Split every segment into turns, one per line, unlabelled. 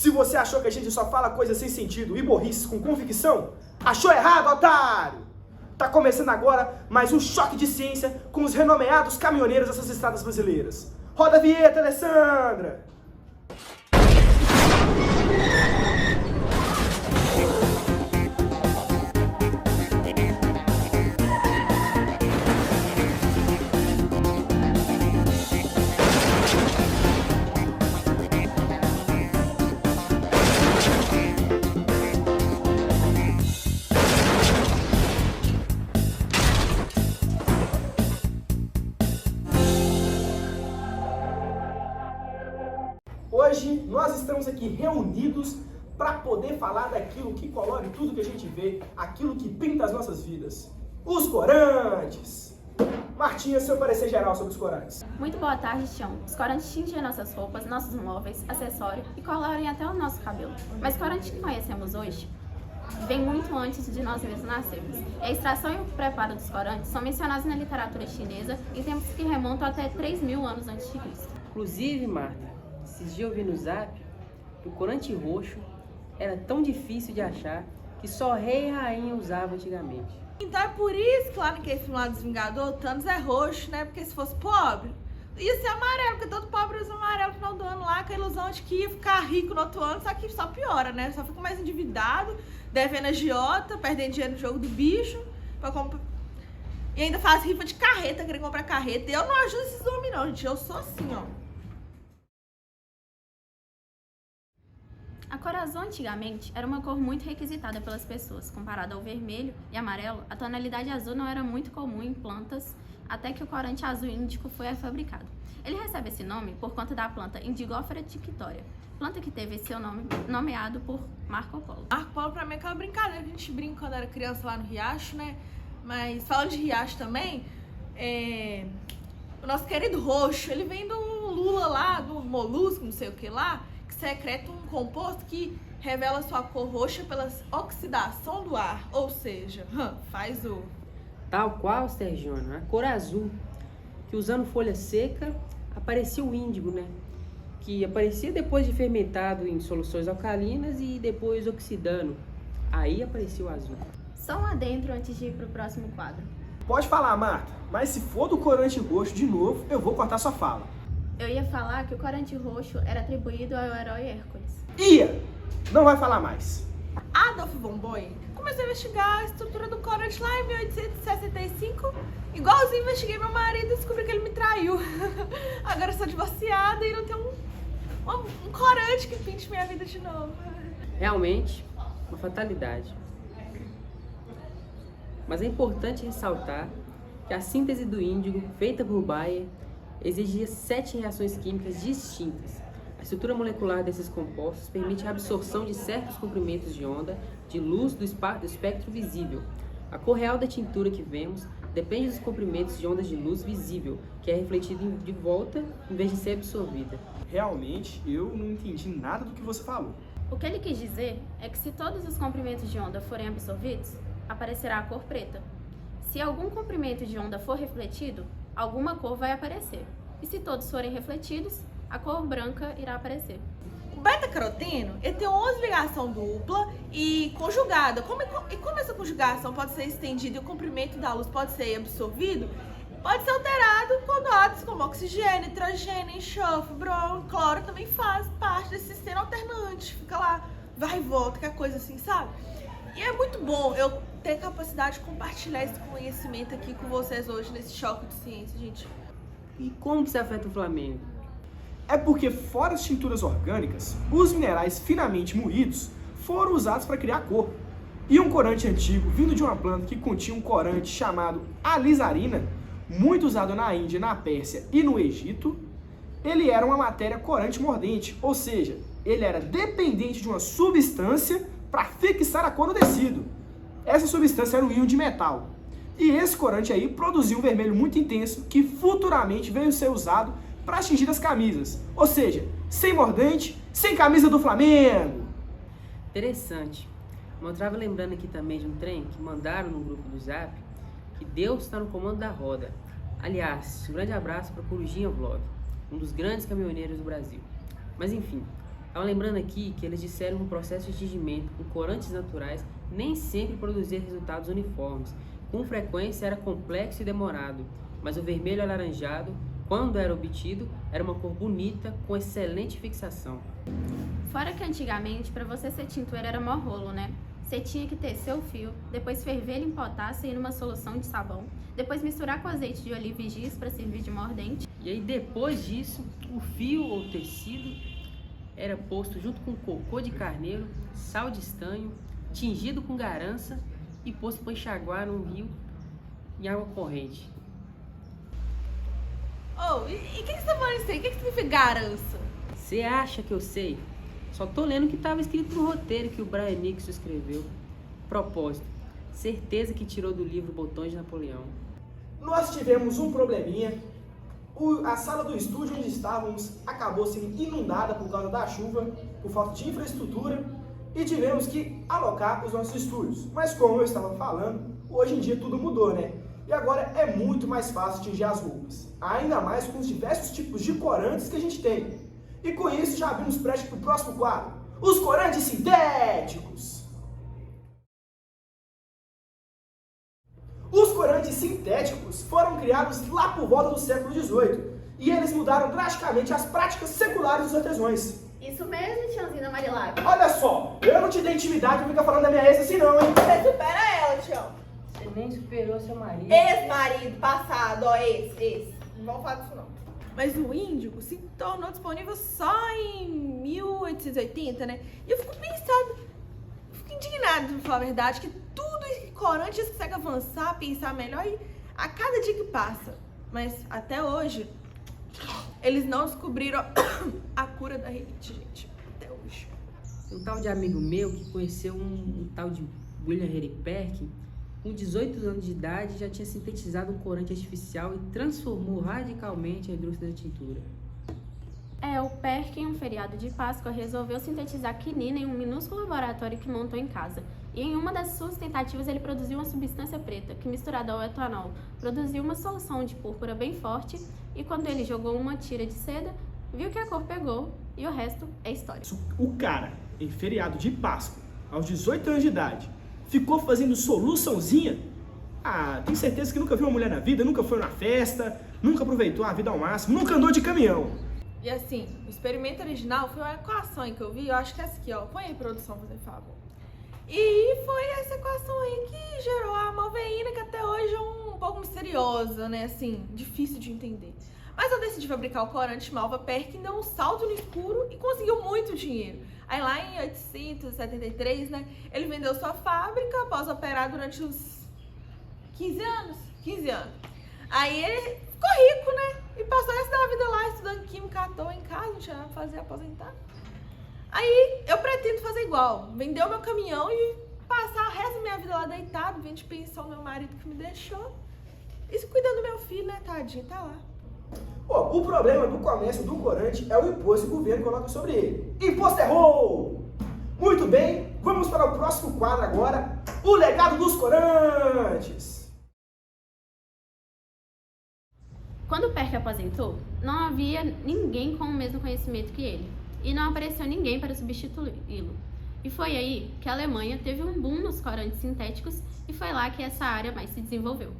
Se você achou que a gente só fala coisas sem sentido e burrices com convicção, achou errado, otário! Tá começando agora mais um choque de ciência com os renomeados caminhoneiros dessas estradas brasileiras. Roda a vinheta, Alessandra! Hoje nós estamos aqui reunidos para poder falar daquilo que colore tudo que a gente vê, aquilo que pinta as nossas vidas. Os corantes! Martinha, seu parecer geral sobre os corantes.
Muito boa tarde, Tião. Os corantes tingem nossas roupas, nossos móveis, acessórios e colorem até o nosso cabelo. Mas o corante que conhecemos hoje vem muito antes de nós mesmos nascermos. A extração e o preparo dos corantes são mencionados na literatura chinesa em tempos que remontam até 3.000 anos antes de Cristo.
Inclusive, Marta, esses dias eu vi no Zap que o corante roxo era tão difícil de achar que só rei e rainha usavam antigamente.
Então é por isso que lá naquele filme lá dos Vingadores, o Thanos é roxo, né? Porque se fosse pobre, ia ser amarelo, porque todo pobre usa amarelo no final do ano lá, com a ilusão de que ia ficar rico no outro ano, só que só piora, né? Só fica mais endividado, devendo agiota, perdendo dinheiro no jogo do bicho, e ainda faz rifa de carreta, querendo comprar carreta. Eu não ajudo esses homens não, gente, eu sou assim, ó.
A cor azul antigamente era uma cor muito requisitada pelas pessoas. Comparado ao vermelho e amarelo, a tonalidade azul não era muito comum em plantas até que o corante azul índico foi fabricado. Ele recebe esse nome por conta da planta Indigófera tinctoria, planta que teve seu nome nomeado por Marco Polo.
Marco Polo pra mim é aquela brincadeira que a gente brinca quando era criança lá no Riacho, né? Mas falando de Riacho também, o nosso querido roxo, ele vem do lula lá, do molusco, não sei o que lá, que secreta um composto que revela sua cor roxa pela oxidação do ar, ou seja, faz o...
Tal qual, Sergiona, a cor azul, que usando folha seca, aparecia o índigo, né? Que aparecia depois de fermentado em soluções alcalinas e depois oxidando. Aí aparecia o azul.
Só um adentro antes de ir pro próximo quadro.
Pode falar, Marta, mas se for do corante roxo de novo, eu vou cortar sua fala.
Eu ia falar que o corante roxo era atribuído ao herói Hércules.
Ia! Não vai falar mais.
Adolf von Boeing começou a investigar a estrutura do corante lá em 1865, igualzinho investiguei meu marido e descobri que ele me traiu. Agora eu sou divorciada e não tenho um corante que pinte minha vida de novo.
Realmente, uma fatalidade. Mas é importante ressaltar que a síntese do índigo, feita por Bayer, exigia 7 reações químicas distintas. A estrutura molecular desses compostos permite a absorção de certos comprimentos de onda de luz do espectro visível. A cor real da tintura que vemos depende dos comprimentos de ondas de luz visível, que é refletida de volta em vez de ser absorvida.
Realmente, eu não entendi nada do que você falou.
O que ele quis dizer é que se todos os comprimentos de onda forem absorvidos, aparecerá a cor preta. Se algum comprimento de onda for refletido, alguma cor vai aparecer. E se todos forem refletidos, a cor branca irá aparecer.
O beta-caroteno, ele tem 11 ligação dupla e conjugada. Como essa conjugação pode ser estendida e o comprimento da luz pode ser absorvido, pode ser alterado quando átomos como oxigênio, nitrogênio, enxofre, brom, cloro também faz parte desse sistema alternante. Fica lá, vai e volta, que é coisa assim, sabe? E é muito bom eu ter capacidade de compartilhar esse conhecimento aqui com vocês hoje, nesse choque de ciência, gente.
E como que isso afeta o Flamengo?
É porque, fora as tinturas orgânicas, os minerais finamente moídos foram usados para criar cor. E um corante antigo, vindo de uma planta que continha um corante chamado alizarina, muito usado na Índia, na Pérsia e no Egito, ele era uma matéria corante mordente, ou seja, ele era dependente de uma substância para fixar a cor do tecido. Essa substância era um íon de metal. E esse corante aí produziu um vermelho muito intenso que futuramente veio ser usado para tingir as camisas. Ou seja, sem mordente, sem camisa do Flamengo.
Interessante. Eu estava lembrando aqui também de um trem que mandaram no grupo do Zap, que Deus está no comando da roda. Aliás, um grande abraço para Corujinha Vlog, um dos grandes caminhoneiros do Brasil. Mas enfim, Estava lembrando aqui que eles disseram que o processo de tingimento com corantes naturais nem sempre produzia resultados uniformes. Com frequência era complexo e demorado, mas o vermelho alaranjado, quando era obtido, era uma cor bonita com excelente fixação.
Fora que antigamente, para você ser tintureiro era mó rolo, né? Você tinha que tecer o fio, depois ferver ele em potássio e numa solução de sabão, depois misturar com azeite de oliva e giz para servir de mordente.
E aí depois disso, o fio ou tecido era posto junto com cocô de carneiro, sal de estanho, tingido com garança e posto para enxaguar num rio em água corrente.
Oh, e o que você tá falando isso aí? O que significa garança?
Você acha que eu sei? Só tô lendo o que estava escrito no roteiro que o Brian Nixon escreveu. Propósito, certeza que tirou do livro Botões de Napoleão.
Nós tivemos um probleminha. A sala do estúdio onde estávamos acabou sendo inundada por causa da chuva, por falta de infraestrutura, e tivemos que alocar os nossos estúdios. Mas como eu estava falando, hoje em dia tudo mudou, né? E agora é muito mais fácil tingir as roupas, ainda mais com os diversos tipos de corantes que a gente tem. E com isso já abrimos brecha para o próximo quadro, os corantes sintéticos. Os corantes sintéticos foram criados lá por volta do século XVIII e eles mudaram drasticamente as práticas seculares dos artesãos.
Isso mesmo, tiãozinho da Marilagre.
Olha só, eu não te dei intimidade pra ficar falando da minha ex assim não, hein?
Você supera ela, Tião.
Você nem superou seu marido.
Ex-marido, passado, ó, ex. Não vamos falar disso não. Mas o índigo se tornou disponível só em 1880, né? E eu fico indignada, pra falar a verdade, que tudo em corante consegue avançar, pensar melhor e a cada dia que passa. Mas até hoje, eles não descobriram a cura da rinite, gente. Até hoje.
Um tal de amigo meu que conheceu um tal de William Henry Perkin, com 18 anos de idade, já tinha sintetizado um corante artificial e transformou radicalmente a indústria da tintura.
O Perkin, em um feriado de Páscoa, resolveu sintetizar quinina em um minúsculo laboratório que montou em casa. E em uma das suas tentativas ele produziu uma substância preta, que misturada ao etanol, produziu uma solução de púrpura bem forte, e quando ele jogou uma tira de seda, viu que a cor pegou, e o resto é história.
O cara, em feriado de Páscoa, aos 18 anos de idade, ficou fazendo soluçãozinha? Ah, tenho certeza que nunca viu uma mulher na vida, nunca foi numa festa, nunca aproveitou a vida ao máximo, nunca andou de caminhão.
E assim, o experimento original foi uma equação aí que eu vi, eu acho que é essa aqui, ó. Põe aí, produção, por favor. E foi essa equação aí que gerou a malveína, que até hoje é um pouco misteriosa, né? Assim, difícil de entender. Mas ao decidir fabricar o corante Malva, Perkin deu um salto no escuro e conseguiu muito dinheiro. Aí lá em 1873, né, ele vendeu sua fábrica após operar durante os 15 anos. Aí ele ficou rico, né? E passou essa da vida lá, estudando química à toa em casa, não tinha nada pra fazer, aposentar. Aí eu pretendo fazer igual, vender o meu caminhão e passar o resto da minha vida lá deitado, vendo de pensão meu marido que me deixou. E cuidando do meu filho, né, tadinho, tá lá.
Bom, o problema do comércio do corante é o imposto que o governo coloca sobre ele. Imposto errou! Muito bem, vamos para o próximo quadro agora, o legado dos corantes.
Quando Perkin aposentou, não havia ninguém com o mesmo conhecimento que ele, e não apareceu ninguém para substituí-lo. E foi aí que a Alemanha teve um boom nos corantes sintéticos e foi lá que essa área mais se desenvolveu.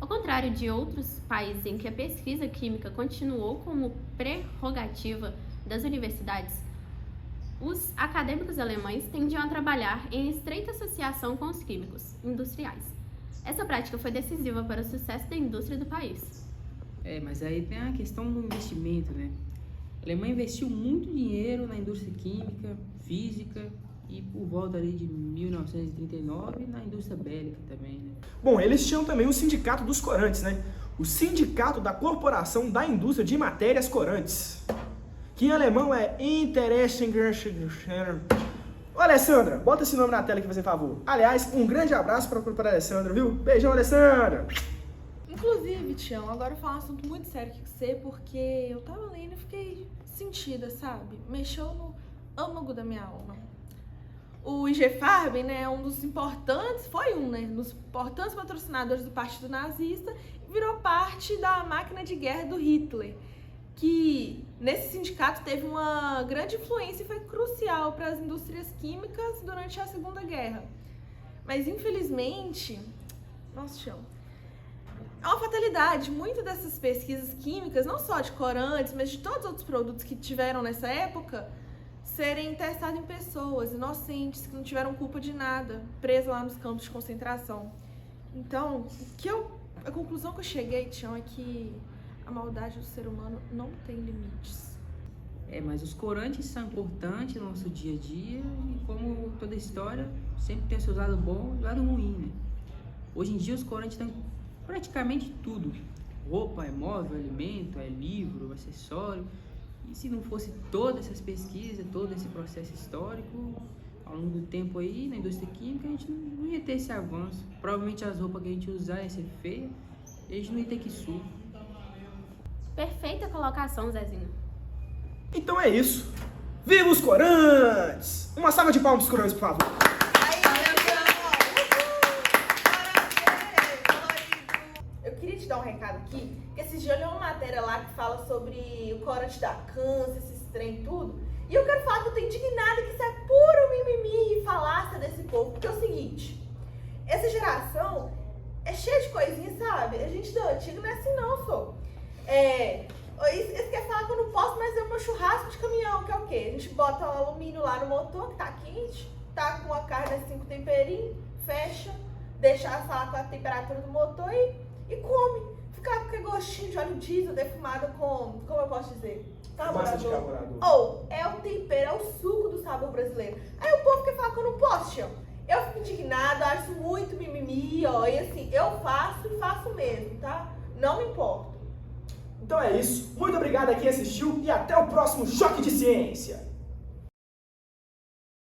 Ao contrário de outros países em que a pesquisa química continuou como prerrogativa das universidades, os acadêmicos alemães tendiam a trabalhar em estreita associação com os químicos industriais. Essa prática foi decisiva para o sucesso da indústria do país.
Mas aí tem a questão do investimento, né? A Alemanha investiu muito dinheiro na indústria química, física e por volta ali de 1939 na indústria bélica também, né?
Bom, eles tinham também o sindicato dos corantes, né? O sindicato da Corporação da Indústria de Matérias Corantes, que em alemão é Interessen. Ô, Alessandra, bota esse nome na tela aqui, por favor. Aliás, um grande abraço para a Alessandra, viu? Beijão, Alessandra!
Inclusive, Tião, agora eu vou falar um assunto muito sério aqui com você, porque eu tava lendo e fiquei sentida, sabe? Mexeu no âmago da minha alma. O IG Farben, né, dos importantes patrocinadores do Partido Nazista, virou parte da máquina de guerra do Hitler. que nesse sindicato teve uma grande influência e foi crucial para as indústrias químicas durante a Segunda Guerra. Mas infelizmente, nossa, chão. É uma fatalidade. Muitas dessas pesquisas químicas, não só de corantes, mas de todos os outros produtos que tiveram nessa época, serem testados em pessoas inocentes, que não tiveram culpa de nada, presas lá nos campos de concentração. Então, a conclusão que eu cheguei, Tião, é que a maldade do ser humano não tem limites.
Mas os corantes são importantes no nosso dia a dia e, como toda história, sempre tem o seu lado bom e o lado ruim, né? Hoje em dia os corantes estão praticamente tudo. Roupa, é móvel, alimento, é livro, acessório. E se não fosse todas essas pesquisas, todo esse processo histórico, ao longo do tempo aí, na indústria química, a gente não ia ter esse avanço. Provavelmente as roupas que a gente usar ia ser feia e a gente não ia ter que suar.
Perfeita colocação, Zezinho.
Então é isso. Viva os corantes! Uma salva de palmas pros corantes, por favor.
Eu queria te dar um recado aqui, que esses dias eu li uma matéria lá que fala sobre o corante da câncer, esses trem tudo, e eu quero falar que eu tô indignada que isso é puro mimimi e falácia desse povo, porque é o seguinte, essa geração é cheia de coisinhas, sabe? A gente da antiga não é assim não, só. Eles querem falar que eu não posso mais ver o meu churrasco de caminhão, que é o quê? A gente bota o alumínio lá no motor, que tá quente, tá com a carne assim com temperinho, fecha, deixa assar com a temperatura do motor e come. Fica com aquele gostinho de óleo diesel defumado com, como eu posso dizer? Carburador. Ou é o tempero, é o suco do sabor brasileiro. Aí o povo quer falar que eu não posso, Tião. Eu fico indignada, acho muito mimimi, ó, e assim, eu faço e faço mesmo, tá? Não me importo.
Então é isso. Muito obrigado a quem assistiu e até o próximo Choque de Ciência.